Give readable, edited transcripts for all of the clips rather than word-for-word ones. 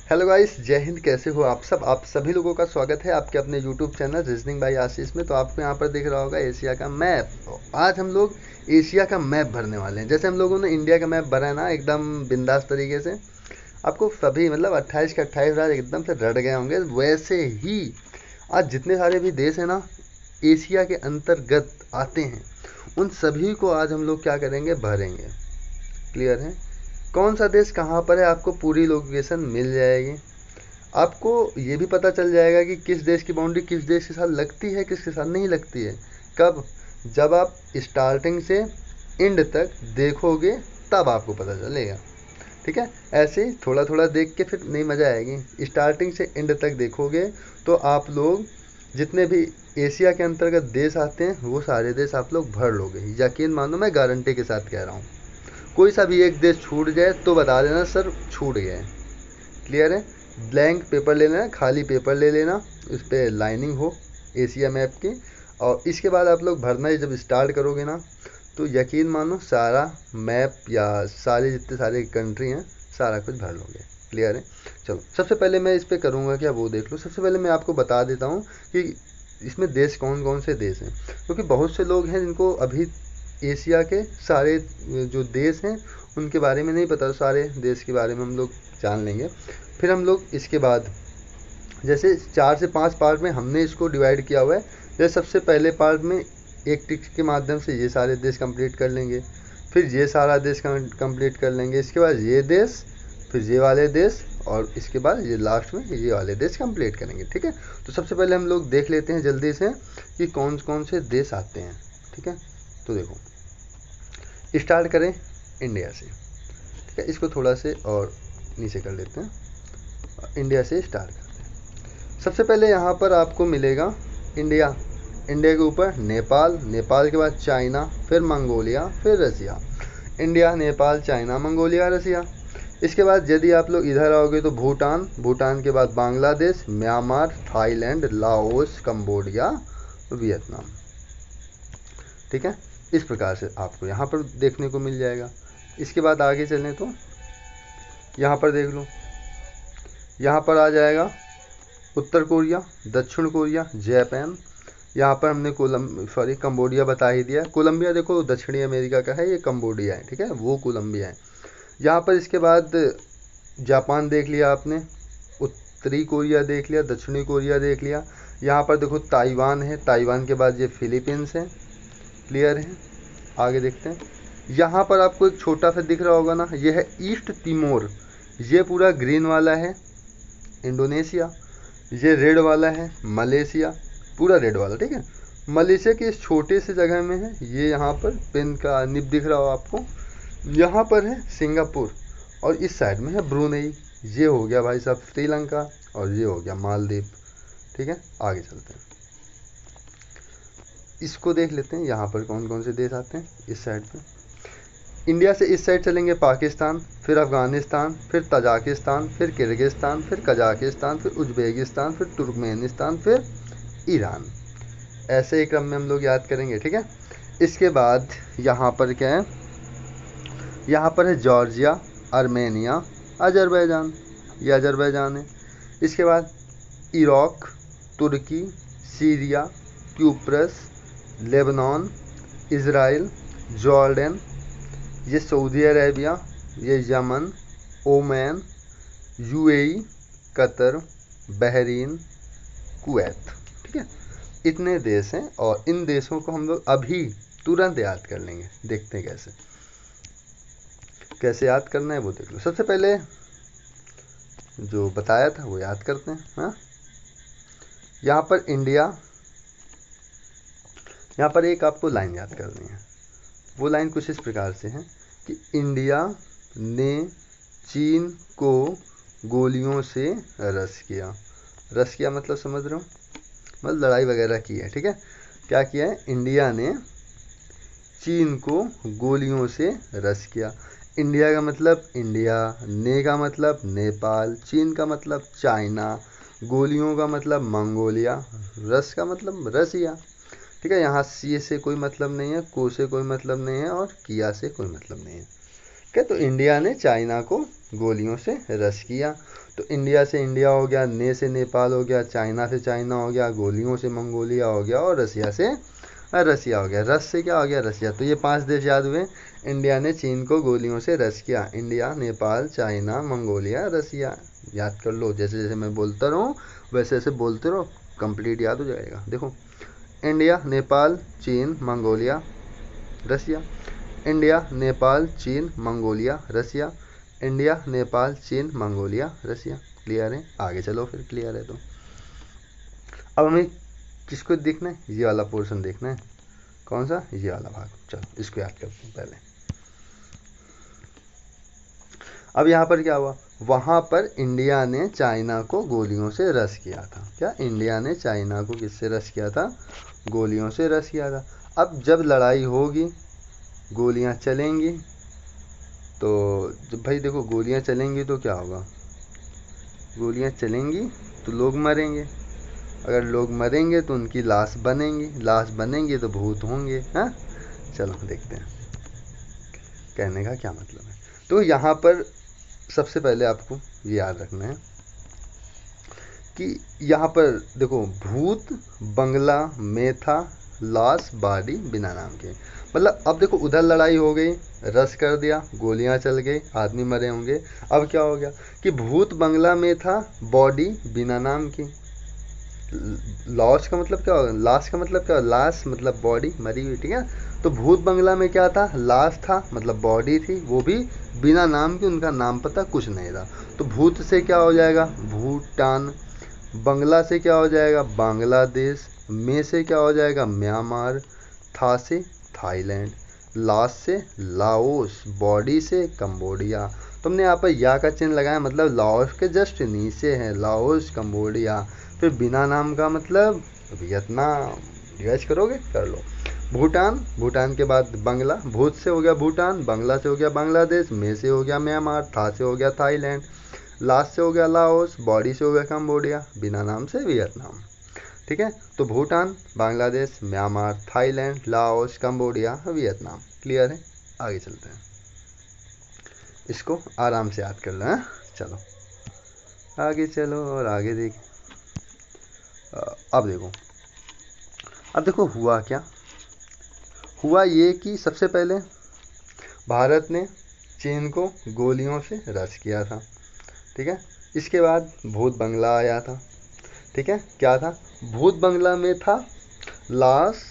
Hello guys, जय हिंद। कैसे हो आप सब? आप सभी लोगों का स्वागत है आपके अपने यूट्यूब चैनल रीजनिंग बाय आशीष में। तो आपको यहाँ पर दिख रहा होगा एशिया का मैप। आज हम लोग एशिया का मैप भरने वाले हैं। जैसे हम लोगों ने इंडिया का मैप भरा है ना, एकदम बिंदास तरीके से। आपको सभी मतलब 28 के 28 राज्य एकदम से रट गए होंगे। वैसे ही आज जितने सारे भी देश हैं ना, एशिया के अंतर्गत आते हैं, उन सभी को आज हम लोग क्या करेंगे, भरेंगे। क्लियर है? कौन सा देश कहाँ पर है, आपको पूरी लोकेशन मिल जाएगी। आपको ये भी पता चल जाएगा कि किस देश की बाउंड्री किस देश के साथ लगती है, किसके साथ नहीं लगती है। कब? जब आप स्टार्टिंग से एंड तक देखोगे तब आपको पता चलेगा। ठीक है? ऐसे ही थोड़ा थोड़ा देख के फिर नहीं मज़ा आएगी। स्टार्टिंग से एंड तक देखोगे तो आप लोग जितने भी एशिया के अंतर्गत देश आते हैं वो सारे देश आप लोग भर लोगे। यकीन मानो, मैं गारंटी के साथ कह रहा हूँ। कोई सा भी एक देश छूट जाए तो बता देना सर छूट गया है। क्लियर है? ब्लैंक पेपर ले लेना, खाली पेपर ले लेना, उस पर लाइनिंग हो एशिया मैप की। और इसके बाद आप लोग भरना ही जब स्टार्ट करोगे ना, तो यकीन मानो सारा मैप या सारे जितने सारे कंट्री हैं सारा कुछ भर लोगे। क्लियर है? चलो, सबसे पहले मैं इस पर करूँगा क्या, वो देख लो। सबसे पहले मैं आपको बता देता हूँ कि इसमें देश कौन कौन से देश हैं, क्योंकि बहुत से लोग हैं जिनको अभी एशिया के सारे जो देश हैं उनके बारे में नहीं पता। सारे देश के बारे में हम लोग जान लेंगे। फिर हम लोग इसके बाद जैसे 4 से 5 पार्ट में हमने इसको डिवाइड किया हुआ है। जैसे सबसे पहले पार्ट में एक टिक के माध्यम से ये सारे देश कंप्लीट कर लेंगे, फिर ये सारा देश कंप्लीट कर लेंगे, इसके बाद ये देश, फिर ये वाले देश, और इसके बाद ये लास्ट में ये वाले देश कंप्लीट करेंगे। ठीक है? तो सबसे पहले हम लोग देख लेते हैं जल्दी से कि कौन कौन से देश आते हैं। ठीक है? तो देखो, स्टार्ट करें इंडिया से। ठीक है? इसको थोड़ा से और नीचे कर लेते हैं, इंडिया से स्टार्ट करते हैं। सबसे पहले यहाँ पर आपको मिलेगा इंडिया। इंडिया के ऊपर नेपाल, नेपाल के बाद चाइना, फिर मंगोलिया, फिर रसिया। इंडिया, नेपाल, चाइना, मंगोलिया, रसिया। इसके बाद यदि आप लोग इधर आओगे तो भूटान, भूटान के बाद Bangladesh, Myanmar, Thailand, Laos, Cambodia, Vietnam. ठीक है? इस प्रकार से आपको यहाँ पर देखने को मिल जाएगा। इसके बाद आगे चलें तो यहाँ पर देख लो, यहाँ पर आ जाएगा उत्तर कोरिया, दक्षिण कोरिया, जापान। यहाँ पर हमने कंबोडिया बता ही दिया। कोलंबिया देखो दक्षिणी अमेरिका का है, ये कंबोडिया है। ठीक है? वो कोलंबिया है। यहाँ पर इसके बाद जापान देख लिया आपने, उत्तरी कोरिया देख लिया, दक्षिणी कोरिया देख लिया। यहाँ पर देखो ताइवान है, ताइवान के बाद ये फिलीपींस है। क्लियर है? आगे देखते हैं। यहाँ पर आपको एक छोटा सा दिख रहा होगा ना, ये है ईस्ट तिमोर। ये पूरा ग्रीन वाला है इंडोनेशिया। ये रेड वाला है मलेशिया, पूरा रेड वाला। ठीक है? मलेशिया के इस छोटे से जगह में है ये। यहाँ पर पेन का निब दिख रहा हो आपको। यहाँ पर है सिंगापुर, और इस साइड में है ब्रुनेई। ये हो गया भाई साहब श्रीलंका, और ये हो गया मालदीव। ठीक है? आगे चलते हैं, इसको देख लेते हैं यहाँ पर कौन कौन से देश आते हैं इस साइड पे। इंडिया से इस साइड चलेंगे पाकिस्तान, फिर अफ़गानिस्तान, फिर तजाकिस्तान, फिर किर्गिस्तान, फिर कजाकिस्तान, फिर उज्बेकिस्तान, फिर तुर्कमेनिस्तान, फिर ईरान। ऐसे ही क्रम में हम लोग याद करेंगे। ठीक है? इसके बाद यहाँ पर क्या है, यहाँ पर है जॉर्जिया, आर्मेनिया, अजरबैजान। ये अजरबैजान है। इसके बाद इराक, तुर्की, Syria, Cyprus, Lebanon, Israel, Jordan, ये सऊदी अरेबिया, ये Yemen, Oman, UAE, Qatar, Bahrain, Kuwait. ठीक है? इतने देश हैं, और इन देशों को हम लोग अभी तुरंत याद कर लेंगे। देखते हैं कैसे कैसे याद करना है वो देख लो। सबसे पहले जो बताया था वो याद करते हैं। हाँ, यहाँ पर इंडिया, यहाँ पर एक आपको लाइन याद करनी है। वो लाइन कुछ इस प्रकार से है कि इंडिया ने चीन को गोलियों से रस किया। रस किया मतलब समझ रहे हो, मतलब लड़ाई वगैरह की है। ठीक है? क्या किया है? इंडिया ने चीन को गोलियों से रस किया। इंडिया का मतलब इंडिया, ने का मतलब नेपाल, चीन का मतलब चाइना, गोलियों का मतलब मंगोलिया, रस का मतलब रसिया। ठीक है? यहाँ सी से कोई मतलब नहीं है, को से कोई मतलब नहीं है, और किया से कोई मतलब नहीं है। ठीक है? तो इंडिया ने चाइना को गोलियों से रश किया। तो इंडिया से इंडिया हो गया, ने से नेपाल हो गया, चाइना से चाइना हो गया, गोलियों से मंगोलिया हो गया और रसिया से रसिया हो गया। रस से क्या हो गया? रसिया। तो ये 5 देश याद हुए। इंडिया ने चीन को गोलियों से रश किया। इंडिया, नेपाल, चाइना, मंगोलिया, रसिया। याद कर लो, जैसे जैसे मैं बोलता रहूँ वैसे वैसे बोलते रहो, कंप्लीट याद हो जाएगा। देखो, इंडिया, नेपाल, चीन, मंगोलिया, रसिया। इंडिया, नेपाल, चीन, मंगोलिया, रसिया। इंडिया, नेपाल, चीन, मंगोलिया, रसिया। क्लियर है? आगे चलो फिर, क्लियर है तो अब हमें किसको देखना है? ये वाला पोर्शन देखना है। कौन सा? ये वाला भाग। चलो इसको याद करते हैं पहले। अब यहाँ पर क्या हुआ? वहाँ पर इंडिया ने चाइना को गोलियों से रश किया था। क्या? इंडिया ने चाइना को किससे रश किया था? गोलियों से रश किया था। अब जब लड़ाई होगी, गोलियाँ चलेंगी, तो जब भाई देखो गोलियाँ चलेंगी तो क्या होगा? गोलियाँ चलेंगी तो लोग मरेंगे। अगर लोग मरेंगे तो उनकी लाश बनेंगी, लाश बनेंगी तो भूत होंगे। हाँ, चलो देखते हैं कहने का क्या मतलब है। तो यहाँ पर सबसे पहले आपको ये याद रखना है कि यहाँ पर देखो, भूत बंगला में था, लाश बाडी बिना नाम के। मतलब अब देखो, उधर लड़ाई हो गई, रश कर दिया, गोलियां चल गई, आदमी मरे होंगे। अब क्या हो गया कि भूत बंगला में था, बॉडी बिना नाम की। लॉस का मतलब क्या होगा? लाश का मतलब क्या होगा? लाश मतलब बॉडी, मरी हुई। ठीक है, तो भूत बंगला में क्या था? लाश था, मतलब बॉडी थी, वो भी बिना नाम की, उनका नाम पता कुछ नहीं था। तो भूत से क्या हो जाएगा? भूटान। बंगला से क्या हो जाएगा? बांग्लादेश। में से क्या हो जाएगा? म्यांमार। था से थाईलैंड। लाश से लाओस। बॉडी से कंबोडिया। तुमने यहाँ पर या का चिन्ह लगाया, मतलब लाओस के जस्ट नीचे है, लाओस, कंबोडिया। फिर बिना नाम का मतलब वियतनाम। गैस करोगे? कर लो। भूटान, भूटान के बाद बंगला, भूत से हो गया भूटान, बंगला से हो गया बांग्लादेश, में से हो गया म्यांमार, था से हो गया थाईलैंड, लास्ट से हो गया लाओस, बॉडी से हो गया कंबोडिया, बिना नाम से वियतनाम। ठीक है, तो Bhutan, Bangladesh, Myanmar, Thailand, Laos, Cambodia, Vietnam. Clear है? आगे चलते हैं, इसको आराम से याद कर लो। चलो आगे चलो और आगे देख। अब देखो हुआ क्या। हुआ ये कि सबसे पहले भारत ने चीन को गोलियों से रश किया था। ठीक है, इसके बाद भूत बंगला आया था। ठीक है, क्या था? भूत बंगला में था लाश,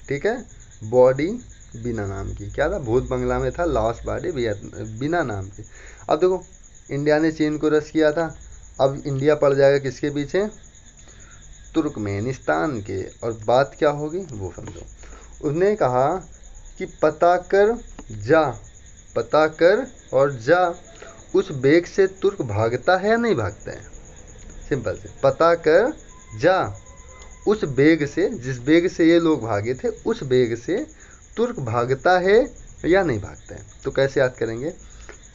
ठीक है, बॉडी बिना नाम की। क्या था? भूत बंगला में था लाश, बॉडी बिना नाम की। अब देखो, इंडिया ने चीन को रश किया था। अब इंडिया पड़ जाएगा किसके पीछे? तुर्कमेनिस्तान के। और बात क्या होगी वो समझो। उसने कहा कि पता कर जा, पता कर और जा, उस बेग से तुर्क भागता है या नहीं भागता है? सिंपल से, पता कर जा, उस बेग से, जिस बेग से ये लोग भागे थे, उस बेग से तुर्क भागता है या नहीं भागता है। तो कैसे याद करेंगे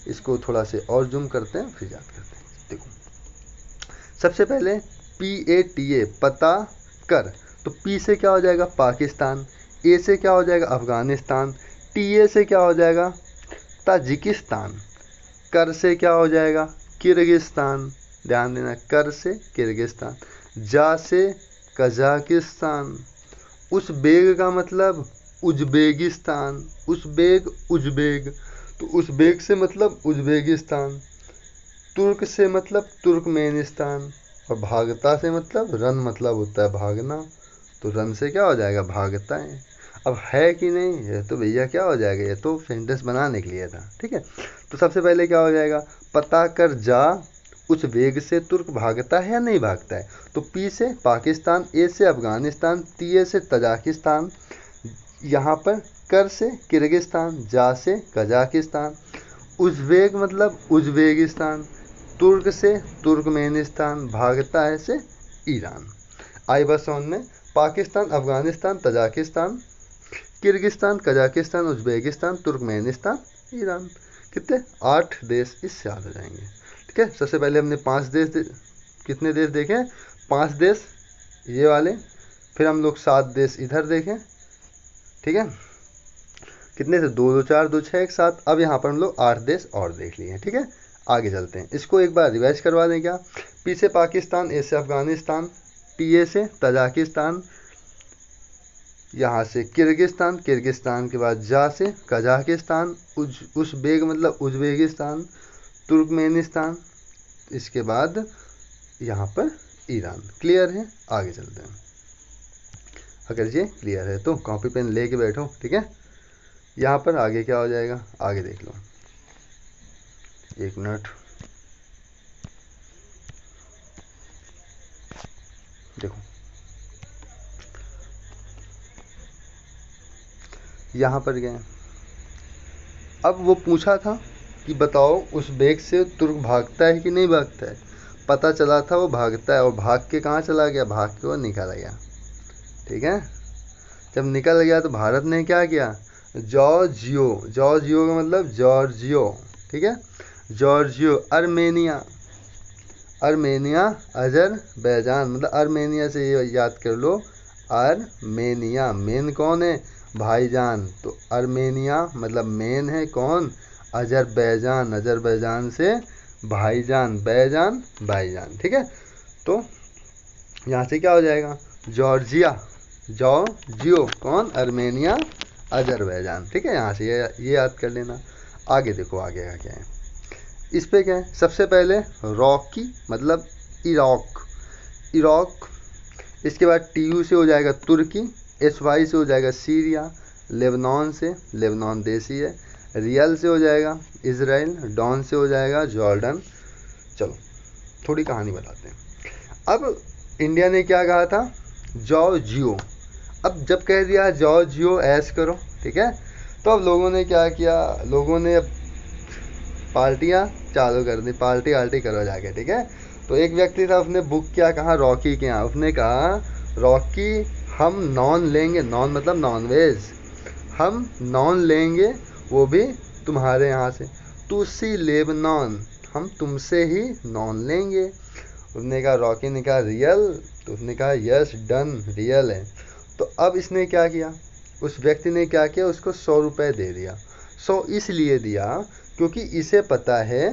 इसको? थोड़ा से और जूम करते हैं फिर याद करते हैं। देखो, सबसे पहले PATA, पता कर। तो P से क्या हो जाएगा? पाकिस्तान। A से क्या हो जाएगा? अफगानिस्तान। TA से क्या हो जाएगा? ताजिकिस्तान। कर से क्या हो जाएगा? किर्गिस्तान। ध्यान देना, कर से किर्गिस्तान। जा से कजाकिस्तान। उस बेग का मतलब उज्बेकिस्तान। उज्बेक, उज्बेक, तो उज्बेक से मतलब उज्बेकिस्तान। तुर्क से मतलब तुर्कमेनिस्तान। और भागता से मतलब रन, मतलब होता है भागना। तो रन से क्या हो जाएगा? भागता है। अब है कि नहीं, ये तो भैया क्या हो जाएगा, ये तो सेंटेंस बनाने के लिए था। ठीक है, तो सबसे पहले क्या हो जाएगा? पता कर जा, उस वेग से तुर्क भागता है या नहीं भागता है। तो P से पाकिस्तान, A से अफगानिस्तान, TA से तजाकिस्तान, यहाँ पर कर से किर्गिस्तान, जा से कजाकिस्तान, उज्बेक मतलब उज्बेकिस्तान, तुर्क से तुर्कमेनिस्तान, भागता है से ईरान। आई बस समझ में? Pakistan, Afghanistan, Tajikistan, Kyrgyzstan, Kazakhstan, Uzbekistan, Turkmenistan, Iran. कितने? 8 देश इससे याद हो जाएंगे। ठीक है, सबसे पहले हमने 5 देश कितने देश देखे? 5 देश ये वाले। फिर हम लोग 7 देश इधर देखें। ठीक है, कितने से? 2 2 4 2 6 1 7। अब यहाँ पर हम लोग 8 देश और देख लिए। ठीक है, आगे चलते हैं, इसको एक बार रिवाइज करवा दें क्या। पी से पाकिस्तान, ए से अफगानिस्तान, टीए से तजाकिस्तान, यहाँ से किर्गिस्तान, किर्गिस्तान के बाद जा से कजाकिस्तान, उज़्बेक मतलब उज़्बेकिस्तान, तुर्कमेनिस्तान, इसके बाद यहाँ पर ईरान। क्लियर है, आगे चलते हैं। अगर ये क्लियर है तो कॉपी पेन लेके बैठो, ठीक है। यहाँ पर आगे क्या हो जाएगा, आगे देख लो, एक मिनट, देखो यहाँ पर गए। अब वो पूछा था कि बताओ उज़्बेक से तुर्क भागता है कि नहीं भागता है। पता चला था वो भागता है, और भाग के कहाँ चला गया, भाग के वो निकल गया, ठीक है। जब निकल गया तो भारत ने क्या किया, जॉर्जियो, जॉर्जियो का मतलब जॉर्जियो, ठीक है, जॉर्जियो, अर्मेनिया, अर्मेनिया, अजरबैजान मतलब अर्मेनिया से ये याद कर लो, अर्मेनिया, मेन कौन है, भाईजान, तो अर्मेनिया मतलब मेन है कौन, अजरबैजान, अजरबैजान से भाईजान, बैजान भाईजान, ठीक है। तो यहाँ से क्या हो जाएगा, जॉर्जिया, जॉर्जियो कौन, अर्मेनिया, अजरबैजान, ठीक है। यहाँ से ये याद कर लेना। आगे देखो आगे का क्या है, इस पे क्या है, सबसे पहले रॉकी मतलब इराक, इराक, इसके बाद टीयू से हो जाएगा तुर्की, एसवाई से हो जाएगा सीरिया, लेबनान से, लेबनान देसी है, रियल से हो जाएगा इजराइल, डॉन से हो जाएगा जॉर्डन। चलो थोड़ी कहानी बताते हैं। अब इंडिया ने क्या कहा था, जॉर्जियो, अब जब कह दिया जॉर्जियो ऐश करो, ठीक है, तो अब लोगों ने क्या किया, लोगों ने अब पार्टियाँ चालू कर दी, पार्टी आर्टी करो जाके, ठीक है। तो एक व्यक्ति था, उसने बुक किया कहाँ, रॉकी के यहाँ, उसने कहा रॉकी हम नॉन लेंगे, नॉन मतलब नॉन वेज, हम नॉन लेंगे वो भी तुम्हारे यहाँ से, तुसी लेबनान, हम तुमसे ही नॉन लेंगे। उसने कहा, रॉकी ने कहा रियल, तो उसने कहा यस डन, रियल है। तो अब इसने क्या किया, उस व्यक्ति ने क्या किया, उसको 100 रुपये दे दिया। 100 इसलिए दिया क्योंकि इसे पता है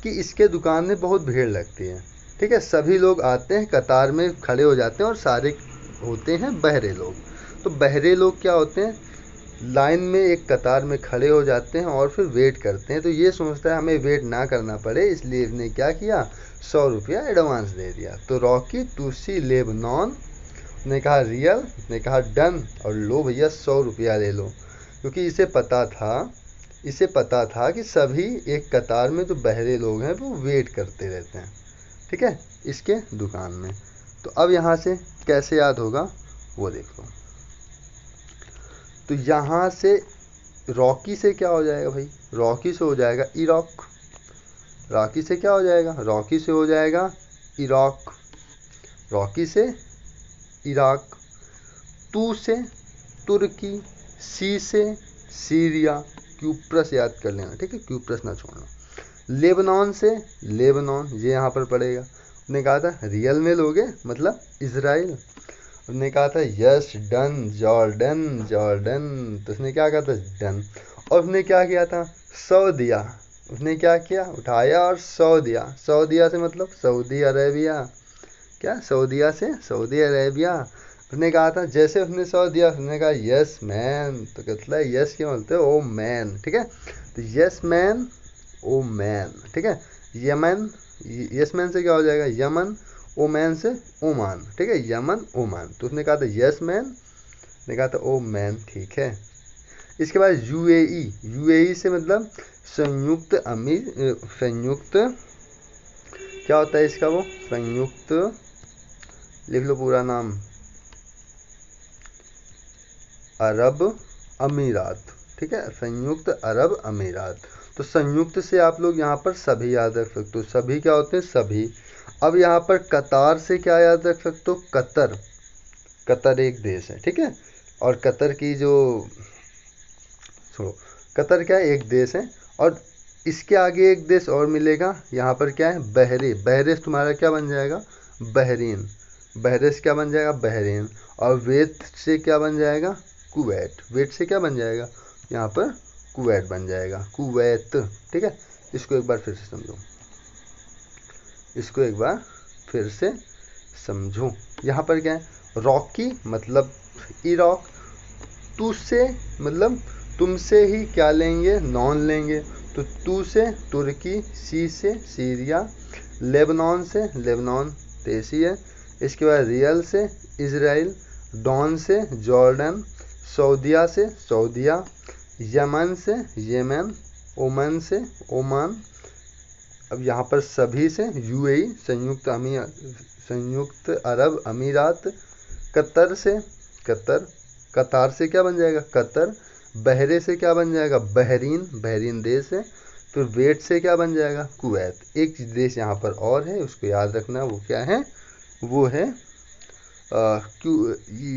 कि इसके दुकान में बहुत भीड़ लगती है, ठीक है, सभी लोग आते हैं, कतार में खड़े हो जाते हैं, और सारे होते हैं बहरे लोग। तो बहरे लोग क्या होते हैं, लाइन में एक कतार में खड़े हो जाते हैं और फिर वेट करते हैं। तो ये सोचता है हमें वेट ना करना पड़े, इसलिए इसने क्या किया, 100 रुपया एडवांस दे दिया। तो रॉकी तुसी लेबनान ने कहा रियल, ने कहा डन, और लो भैया 100 रुपया ले लो, क्योंकि इसे पता था कि सभी एक कतार में जो बहरे लोग हैं वो वेट करते रहते हैं, ठीक है, इसके दुकान में। तो अब यहाँ से कैसे याद होगा वो देख लो। तो यहाँ से रॉकी से क्या हो जाएगा भाई, रॉकी से हो जाएगा इराक, रॉकी से क्या हो जाएगा, रॉकी से हो जाएगा इराक, रॉकी से इराक, तू से तुर्की, सी से सीरिया, क्यूप्रस याद कर लेना, ठीक है, क्यूप्रस ना छोड़ना, लेबनान से लेबनान, ये यहाँ पर पड़ेगा। उसने कहा था रियल में लोगे मतलब इजराइल, उसने कहा था यस डन, जॉर्डन, जॉर्डन, तो उसने क्या कहा था डन, और उसने क्या किया था 100 दिया, उसने क्या किया, उठाया और 100 दिया, 100 दिया से मतलब सऊदी अरेबिया, क्या सऊदिया से सऊदी अरेबिया। उसने कहा था, जैसे उसने 100 दिया उसने कहा यस मैन, तो कहता है यस क्यों बोलते हो, ओ मैन, ठीक है, तो यस मैन, ओ मैन, ठीक है। यमन, यस मैन से क्या हो जाएगा यमन, ओमैन से ओमान, ठीक है, यमन ओमान। तो उसने कहा था यस मैन, ने कहा था ओ मैन, ठीक है। इसके बाद यूएई, यूएई से मतलब संयुक्त संयुक्त क्या होता है इसका, वो संयुक्त, लिख लो पूरा नाम, अरब अमीरात, ठीक है, संयुक्त अरब अमीरात। तो संयुक्त से आप लोग यहाँ पर सभी याद रख सकते हो, सभी क्या होते हैं, सभी। अब यहाँ पर कतार से क्या याद रख सकते हो, कतर, कतर एक देश है, ठीक है, और कतर की जो, छोड़ो, कतर क्या है, एक देश है, और इसके आगे एक देश और मिलेगा, यहाँ पर क्या है, बहरे, बहरे से तुम्हारा क्या बन जाएगा, बहरीन, बहरे से क्या बन जाएगा, बहरीन, और वेत से क्या बन जाएगा, कुवैत, वेट से क्या बन जाएगा, यहाँ पर कुवैत बन जाएगा, कुवैत, ठीक है। इसको एक बार फिर से समझो, इसको एक बार फिर से समझो। यहाँ पर क्या है, रॉकी मतलब इराक, तू से मतलब तुमसे ही क्या लेंगे, नॉन लेंगे, तो तू से तुर्की, सी से सीरिया, लेबनान से लेबनान देसी है, इसके बाद रियल से इजराइल, डॉन से जॉर्डन, सऊदिया से सऊदिया, यमन से येमन, ओमान से ओमान, अब यहाँ पर सभी से यूएई संयुक्त अरब अमीरात, कतर से कतर, कतार से क्या बन जाएगा कतर, बहरे से क्या बन जाएगा बहरीन, बहरीन देश है, फिर वेट से क्या बन जाएगा कुवैत। एक देश यहाँ पर और है, उसको याद रखना, वो क्या है, वो है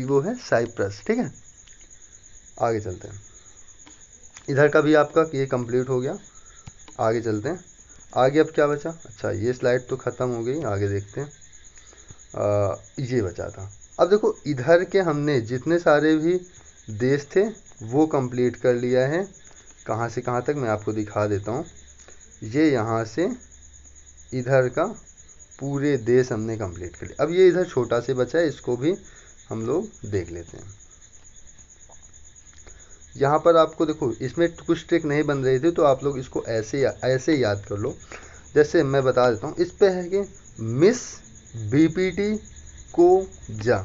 वो है साइप्रस। ठीक है, आगे चलते हैं। इधर का भी आपका ये कंप्लीट हो गया, आगे चलते हैं। आगे अब क्या बचा, अच्छा ये स्लाइड तो ख़त्म हो गई, आगे देखते हैं। ये बचा था। अब देखो इधर के हमने जितने सारे भी देश थे वो कंप्लीट कर लिया है। कहाँ से कहाँ तक मैं आपको दिखा देता हूँ। ये यहाँ से इधर का पूरे देश हमने कंप्लीट कर लिया। अब ये इधर छोटा से बचा है, इसको भी हम लोग देख लेते हैं। यहाँ पर आपको देखो इसमें कुछ ट्रिक नहीं बन रही थी, तो आप लोग इसको ऐसे याद कर लो। जैसे मैं बता देता हूँ, इस पे है कि मिस बीपीटी कोजा,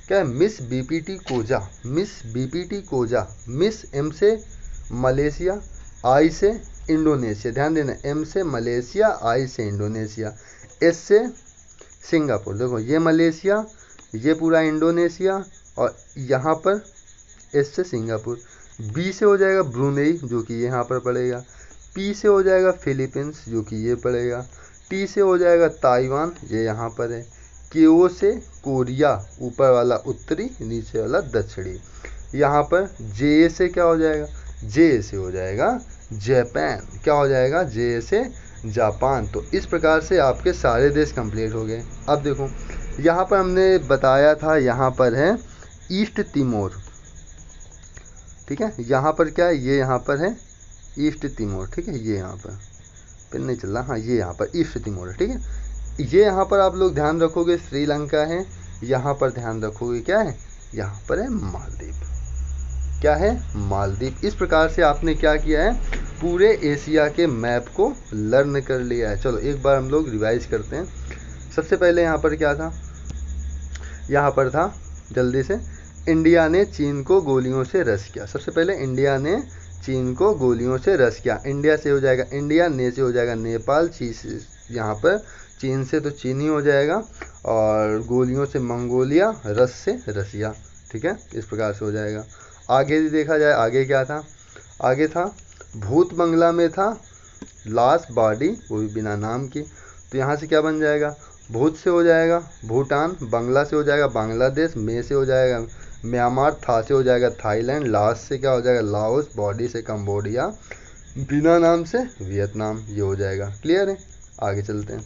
क्या है मिस बीपीटी कोजा, मिस बीपीटी कोजा, मिस एम से मलेशिया, आई से इंडोनेशिया, ध्यान देना, एम से मलेशिया, आई से इंडोनेशिया, एस से सिंगापुर, देखो ये मलेशिया, ये पूरा इंडोनेशिया, और यहाँ पर एस से सिंगापुर, बी से हो जाएगा ब्रुनेई जो कि यहाँ पर पड़ेगा, पी से हो जाएगा फिलीपींस जो कि ये पड़ेगा, टी से हो जाएगा ताइवान ये यहाँ पर है, केओ से कोरिया ऊपर वाला उत्तरी, नीचे वाला दक्षिणी, यहाँ पर जे से क्या हो जाएगा, जे से हो जाएगा जापान, क्या हो जाएगा जे से जापान। तो इस प्रकार से आपके सारे देश कंप्लीट हो गए। अब देखो यहाँ पर हमने बताया था, यहाँ पर है ईस्ट तिमोर, ठीक है, यहाँ पर क्या है, ये यहाँ पर है ईस्ट तिमोर, ठीक है, ये यहाँ पर पिन नहीं चल रहा, हाँ ये यहाँ पर ईस्ट तिमोर है, ठीक है। ये यहाँ पर आप लोग ध्यान रखोगे श्रीलंका है, यहाँ पर ध्यान रखोगे क्या है, यहाँ पर है मालदीव, क्या है मालदीव। इस प्रकार से आपने क्या किया है, पूरे एशिया के मैप को लर्न कर लिया है। चलो एक बार हम लोग रिवाइज करते हैं। सबसे पहले यहाँ पर क्या था, यहाँ पर था जल्दी से, इंडिया ने चीन को गोलियों से रश किया। सबसे पहले इंडिया ने चीन को गोलियों से रश किया। इंडिया से हो जाएगा इंडिया, ने से हो जाएगा नेपाल, ची से यहाँ पर चीन से तो चीनी हो जाएगा, और गोलियों से मंगोलिया, रस से रसिया, ठीक है, इस प्रकार से हो जाएगा। आगे भी देखा जाए, आगे क्या था, आगे था भूत बंगला में था लाश बॉडी, वो भी बिना नाम की, तो यहाँ से क्या बन जाएगा, भूत से हो जाएगा भूटान, बांग्ला से हो जाएगा बांग्लादेश, में से हो जाएगा म्यांमार, था से हो जाएगा थाईलैंड, लास से क्या हो जाएगा लाओस, बॉडी से कंबोडिया, बिना नाम से वियतनाम, ये हो जाएगा। क्लियर है, आगे चलते हैं।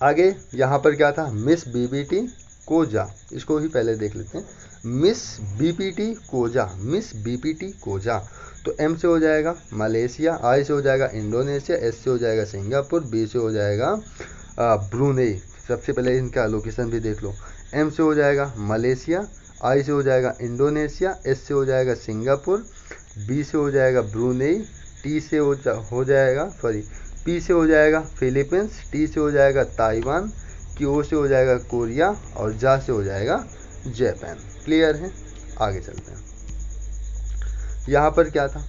आगे यहाँ पर क्या था, मिस बीपीटी कोजा, इसको ही पहले देख लेते हैं। मिस बीपीटी कोजा, मिस बीपीटी कोजा, तो एम से हो जाएगा मलेशिया, आई से हो जाएगा इंडोनेशिया, एस से हो जाएगा सिंगापुर, बी से हो जाएगा ब्रुनेई। सबसे पहले इनका लोकेशन भी देख लो। एम से हो जाएगा मलेशिया, आई से हो जाएगा इंडोनेशिया, एस से हो जाएगा सिंगापुर, बी से हो जाएगा ब्रुनेई, टी से हो जाएगा सॉरी पी से हो जाएगा फिलीपींस, टी से हो जाएगा ताइवान, क्यू से हो जाएगा कोरिया, और जा से हो जाएगा जापान। क्लियर है, आगे चलते हैं। यहाँ पर क्या था,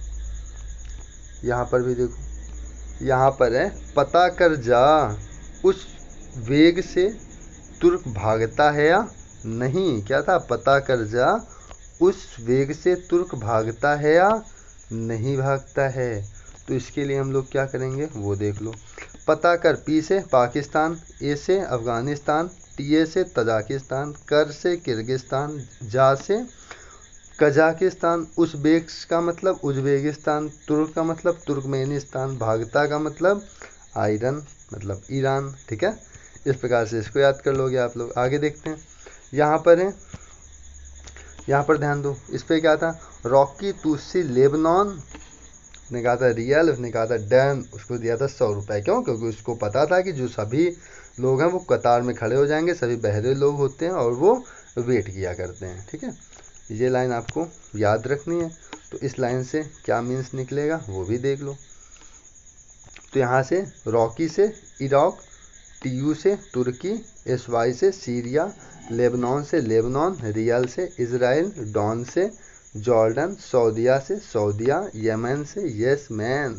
यहाँ पर भी देखो, यहाँ पर है पता कर जा उस वेग से तुर्क भागता है या नहीं। क्या था, पता कर जा उस वेग से तुर्क भागता है या नहीं भागता है। तो इसके लिए हम लोग क्या करेंगे वो देख लो। पता कर, पी से पाकिस्तान, ए से अफगानिस्तान, टी से तजाकिस्तान, कर से किर्गिस्तान, जा से कजाकिस्तान, उज़्बेक का मतलब उज़्बेकिस्तान, तुर्क का मतलब तुर्कमेनिस्तान, भागता का मतलब आयरन मतलब ईरान। ठीक है, इस प्रकार से इसको याद कर लोगे आप लोग। आगे देखते हैं, यहाँ पर है, यहाँ पर ध्यान दो, इस पर क्या था, रॉकी तुसी लेबनान उसने कहा था रियल, उसने कहा था डन, उसको दिया था 100 रुपये। क्यों? क्योंकि उसको पता था कि जो सभी लोग हैं वो कतार में खड़े हो जाएंगे, सभी बहरे लोग होते हैं और वो वेट किया करते हैं। ठीक है, ये लाइन आपको याद रखनी है। तो इस लाइन से क्या मीन्स निकलेगा वो भी देख लो। तो यहाँ से रॉकी से इराक, टीयू से तुर्की, एसवाई से सीरिया, लेबनान से लेबनान, रियल से इज़राइल, डॉन से जॉर्डन, सऊदिया से सऊदिया, यमन से यस मैन,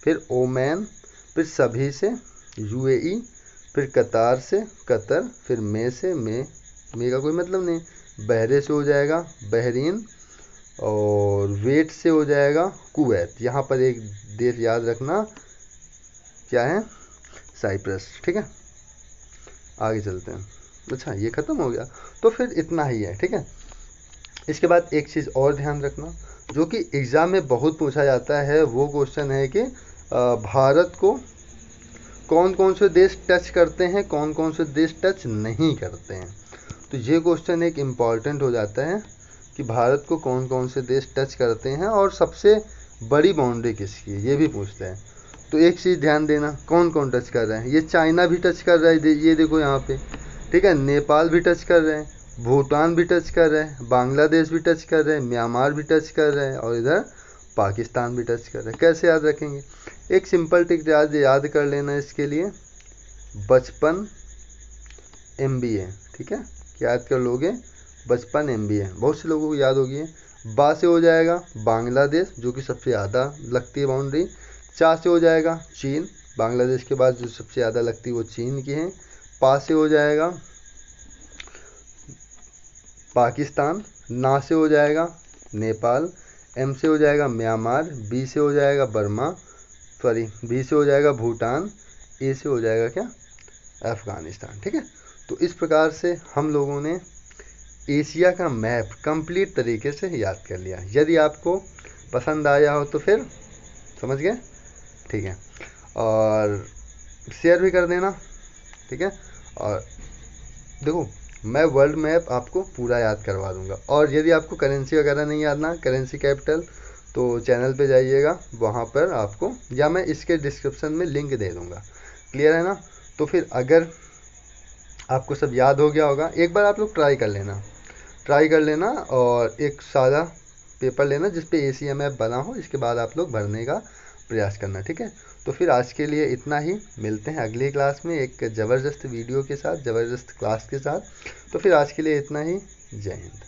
फिर ओमान, फिर सभी से यूएई, फिर कतार से कतर, फिर में से में का कोई मतलब नहीं, बहरे से हो जाएगा बहरीन, और वेट से हो जाएगा कुवैत। यहाँ पर एक देश याद रखना, क्या है? साइप्रस। ठीक है, आगे चलते हैं। अच्छा, ये ख़त्म हो गया, तो फिर इतना ही है। ठीक है, इसके बाद एक चीज़ और ध्यान रखना जो कि एग्ज़ाम में बहुत पूछा जाता है, वो क्वेश्चन है कि भारत को कौन कौन से देश टच करते हैं, कौन कौन से देश टच नहीं करते हैं। तो ये क्वेश्चन एक इम्पॉर्टेंट हो जाता है कि भारत को कौन कौन से देश टच करते हैं और सबसे बड़ी बाउंड्री किसकी है, ये भी पूछते हैं। तो एक चीज़ ध्यान देना, कौन कौन टच कर रहे हैं। ये चाइना भी टच कर रहा है, ये देखो यहाँ पे। ठीक है, नेपाल भी टच कर रहे हैं, भूटान भी टच कर रहे हैं, बांग्लादेश भी टच कर रहे हैं, म्यांमार भी टच कर रहे हैं, और इधर पाकिस्तान भी टच कर रहे हैं। कैसे याद रखेंगे? एक सिंपल ट्रिक याद कर लेना इसके लिए, 55 MBA। ठीक है, क्या याद कर लोगे? 55 MBA। बहुत से लोगों को याद होगी है। बा से हो जाएगा बांग्लादेश, जो कि सबसे ज़्यादा लगती है बाउंड्री। चा से हो जाएगा चीन, बांग्लादेश के बाद जो सबसे ज़्यादा लगती है वो चीन की है। पा से हो जाएगा पाकिस्तान, ना से हो जाएगा नेपाल, एम से हो जाएगा म्यांमार, बी से हो जाएगा बर्मा, सॉरी बी से हो जाएगा भूटान, ए से हो जाएगा क्या? अफ़गानिस्तान। ठीक है, तो इस प्रकार से हम लोगों ने एशिया का मैप कंप्लीट तरीके से याद कर लिया। यदि आपको पसंद आया हो तो फिर समझ गए। ठीक है, और शेयर भी कर देना। ठीक है, और देखो मैं वर्ल्ड मैप आपको पूरा याद करवा दूंगा। और यदि आपको करेंसी वगैरह नहीं याद ना, करेंसी कैपिटल, तो चैनल पे जाइएगा, वहाँ पर आपको, या मैं इसके डिस्क्रिप्शन में लिंक दे दूँगा। क्लियर है ना? तो फिर अगर आपको सब याद हो गया होगा, एक बार आप लोग ट्राई कर लेना और एक सादा पेपर लेना जिस पे एशिया मैप बना हो, इसके बाद आप लोग भरने का प्रयास करना। ठीक है, तो फिर आज के लिए इतना ही। मिलते हैं अगली क्लास में एक ज़बरदस्त वीडियो के साथ, ज़बरदस्त क्लास के साथ। तो फिर आज के लिए इतना ही। जय हिंद।